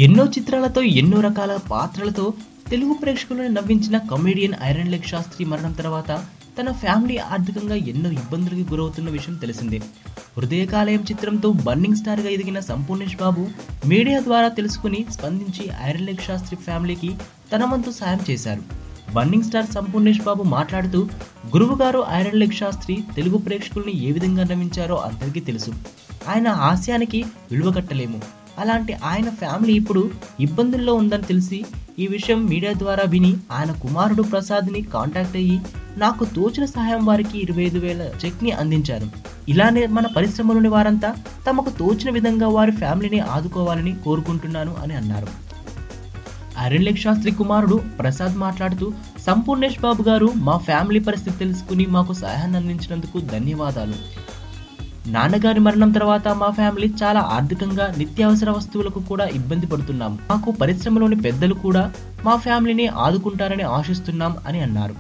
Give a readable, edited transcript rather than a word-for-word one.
ఎన్నో చిత్రాలతో ఎన్నో రకాల పాత్రలతో తెలుగు ప్రేక్షకులను నవ్వించిన కమెడియన్ ఐరన్ లెగ్ శాస్త్రి మరణం తర్వాత తన ఫ్యామిలీ ఆర్థికంగా ఎన్నో ఇబ్బందులకు గురవుతున్న విషయం తెలిసిందే. హృదయకాలయం చిత్రంతో బర్నింగ్ స్టార్గా ఎదిగిన సంపూర్ణేష్ బాబు మీడియా ద్వారా తెలుసుకుని స్పందించి ఐరన్ లెగ్ శాస్త్రి ఫ్యామిలీకి తన వంతు సాయం చేశారు. బర్నింగ్ స్టార్ సంపూర్ణేష్ బాబు మాట్లాడుతూ, గురువుగారు ఐరన్ లెగ్ శాస్త్రి తెలుగు ప్రేక్షకుల్ని ఏ విధంగా నవ్వించారో అందరికీ తెలుసు. ఆయన హాస్యానికి విలువ కట్టలేము. అలాంటి ఆయన ఫ్యామిలీ ఇప్పుడు ఇబ్బందుల్లో ఉందని తెలిసి ఈ విషయం మీడియా ద్వారా విని ఆయన కుమారుడు ప్రసాద్ని కాంటాక్ట్ అయ్యి నాకు తోచిన సహాయం వారికి 25,000 చెక్ని అందించారు. ఇలానే మన పరిశ్రమలోని వారంతా తమకు తోచిన విధంగా వారి ఫ్యామిలీని ఆదుకోవాలని కోరుకుంటున్నాను అని అన్నారు. ఐరన్ లెగ్ శాస్త్రి కుమారుడు ప్రసాద్ మాట్లాడుతూ, సంపూర్ణేష్ బాబు గారు మా ఫ్యామిలీ పరిస్థితి తెలుసుకుని మాకు సహాయాన్ని అందించినందుకు ధన్యవాదాలు. నాన్నగారి మరణం తర్వాత మా ఫ్యామిలీ చాలా ఆర్థికంగా నిత్యావసర వస్తువులకు కూడా ఇబ్బంది పడుతున్నాం. మాకు పరిశ్రమలోని పెద్దలు కూడా మా ఫ్యామిలీని ఆదుకుంటారని ఆశిస్తున్నాం అని అన్నారు.